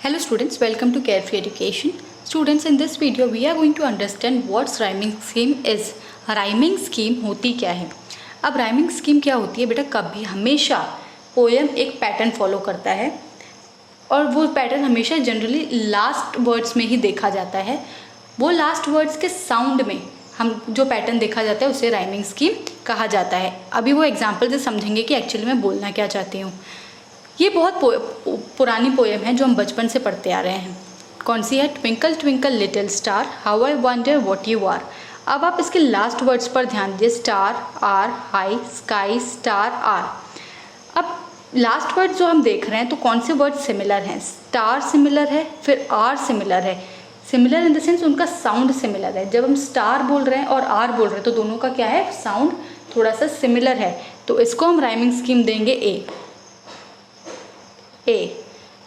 Hello students, welcome to Carefree Education. Students, in this video we are going to understand what rhyming scheme is. Rhyming scheme होती क्या है? अब rhyming scheme क्या होती है बेटा? कभी हमेशा पोएम एक पैटर्न फॉलो करता है और वो पैटर्न हमेशा जनरली लास्ट वर्ड्स में ही देखा जाता है। वो लास्ट वर्ड्स के साउंड में हम जो पैटर्न देखा जाता है उसे राइमिंग स्कीम कहा जाता है। अभी वो एग्जाम्पल से समझेंगे कि एक्चुअली मैं बोलना क्या चाहती हूँ। ये बहुत पुरानी पोएम है जो हम बचपन से पढ़ते आ रहे हैं। कौन सी है? Twinkle twinkle little star how I wonder what you are. अब आप इसके लास्ट वर्ड्स पर ध्यान दीजिए, star, are, high, sky, star, are. अब लास्ट वर्ड जो हम देख रहे हैं तो कौन से वर्ड सिमिलर हैं? स्टार सिमिलर है, फिर आर सिमिलर है। सिमिलर इन द सेंस उनका साउंड सिमिलर है। जब हम स्टार बोल रहे हैं और आर बोल रहे हैं तो दोनों का क्या है? साउंड थोड़ा सा सिमिलर है। तो इसको हम राइमिंग स्कीम देंगे A.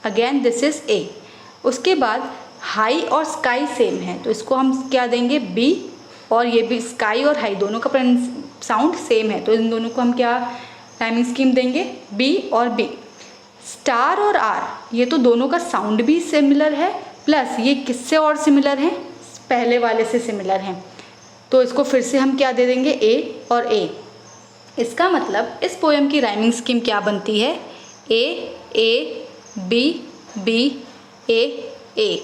Again this is A. उसके बाद हाई और स्काई सेम है तो इसको हम क्या देंगे? बी। और ये भी स्काई और हाई दोनों का साउंड सेम है तो इन दोनों को हम क्या राइमिंग स्कीम देंगे? बी और बी। स्टार और आर ये तो दोनों का साउंड भी सिमिलर है, प्लस ये किससे और सिमिलर हैं? पहले वाले से सिमिलर हैं तो इसको फिर से हम क्या दे देंगे? ए और ए। इसका मतलब इस पोएम की राइमिंग स्कीम क्या बनती है? ए बी बी ए।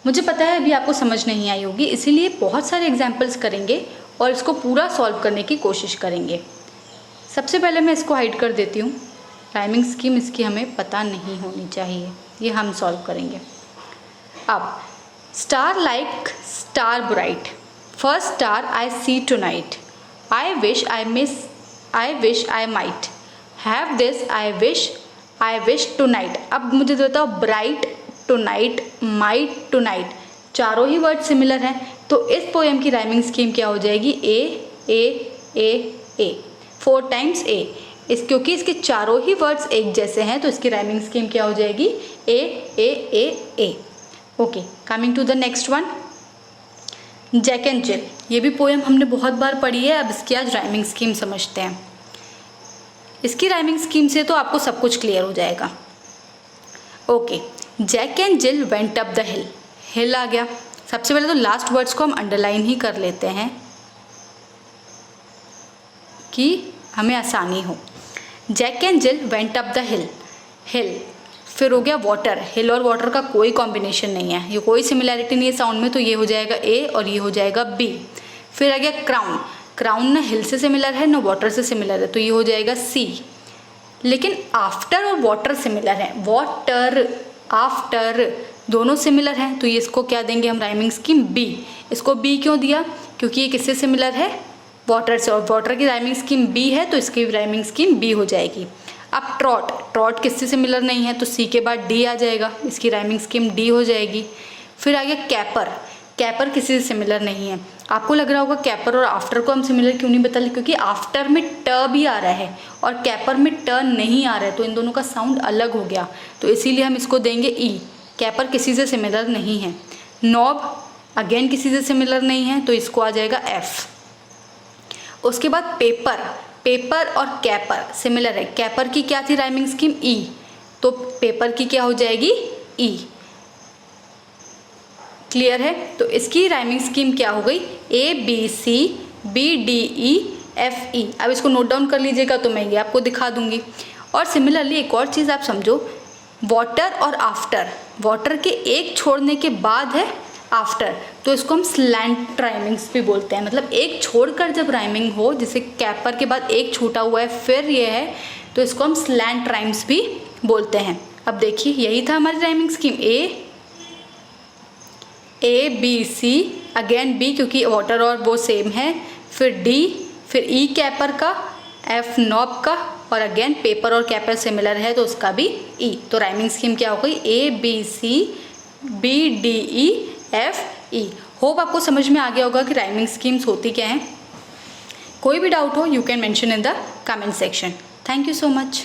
मुझे पता है अभी आपको समझ नहीं आई होगी, इसीलिए बहुत सारे एग्जाम्पल्स करेंगे और इसको पूरा सॉल्व करने की कोशिश करेंगे। सबसे पहले मैं इसको हाइड कर देती हूँ। राइमिंग स्कीम इसकी हमें पता नहीं होनी चाहिए, ये हम सॉल्व करेंगे। अब star like star bright, first star I see tonight, I wish I might, have this I wish tonight. अब मुझे बताओ, ब्राइट, टुनाइट, माइट, टुनाइट चारों ही वर्ड सिमिलर हैं तो इस पोएम की राइमिंग स्कीम क्या हो जाएगी? ए 4 टाइम्स ए। क्योंकि इसके चारों ही वर्ड्स एक जैसे हैं तो इसकी राइमिंग स्कीम क्या हो जाएगी? A. Okay, coming to the next one, Jack and Jill. ये भी पोएम हमने बहुत बार पढ़ी है। अब इसकी आज राइमिंग स्कीम समझते हैं। इसकी राइमिंग स्कीम से तो आपको सब कुछ क्लियर हो जाएगा। Okay, Jack and Jill went up the hill. Hill आ गया। सबसे पहले तो लास्ट वर्ड्स को हम अंडरलाइन ही कर लेते हैं कि हमें आसानी हो। Jack and Jill went up the hill, hill. फिर हो गया वाटर। हिल और वाटर का कोई कॉम्बिनेशन नहीं है, ये कोई सिमिलैरिटी नहीं है साउंड में तो ये हो जाएगा ए और ये हो जाएगा बी। फिर आ गया क्राउन। क्राउन ना हिल से सिमिलर है ना वाटर से सिमिलर है तो ये हो जाएगा सी। लेकिन आफ्टर और वाटर सिमिलर है, वाटर आफ्टर दोनों सिमिलर हैं तो ये इसको क्या देंगे हम राइमिंग स्कीम? बी। इसको बी क्यों दिया? क्योंकि ये किससे सिमिलर है? वाटर से, और वाटर की राइमिंग स्कीम बी है तो इसकी राइमिंग स्कीम बी हो जाएगी। अब ट्रॉट, ट्रॉट किससे सिमिलर नहीं है तो सी के बाद डी आ जाएगा, इसकी राइमिंग स्कीम डी हो जाएगी। फिर आ गया कैपर। कैपर किसी से सिमिलर नहीं है। आपको लग रहा होगा कैपर और आफ्टर को हम सिमिलर क्यों नहीं बता रहे? क्योंकि आफ्टर में ट भी आ रहा है और कैपर में ट नहीं आ रहा है तो इन दोनों का साउंड अलग हो गया तो इसीलिए हम इसको देंगे ई। कैपर किसी से सिमिलर नहीं है। नॉब अगेन किसी से सिमिलर नहीं है तो इसको आ जाएगा एफ। उसके बाद पेपर, पेपर और कैपर सिमिलर है। कैपर की क्या थी राइमिंग स्कीम? ई, तो पेपर की क्या हो जाएगी? ई। क्लियर है? तो इसकी राइमिंग स्कीम क्या हो गई? A B C B D E F E. अब इसको नोट डाउन कर लीजिएगा तो मैं ये आपको दिखा दूंगी। और सिमिलरली एक और चीज़ आप समझो, वाटर और आफ्टर, वाटर के एक छोड़ने के बाद है आफ्टर तो इसको हम स्लैंट राइमिंग्स भी बोलते हैं। मतलब एक छोड़कर जब राइमिंग हो, जैसे कैपर के बाद एक छूटा हुआ है फिर ये है तो इसको हम स्लैंट राइम्स भी बोलते हैं। अब देखिए यही था हमारी rhyming scheme, A B C, again B क्योंकि वाटर और वो सेम है, फिर डी, फिर ई कैपर का, एफ नॉब का और अगेन पेपर और कैपर सिमिलर है तो उसका भी ई। तो राइमिंग स्कीम क्या हो गई? A B C B D E F E. Hope आपको समझ में आ गया होगा कि राइमिंग स्कीम्स होती क्या हैं। कोई भी डाउट हो you can mention in the comment section. Thank you so much.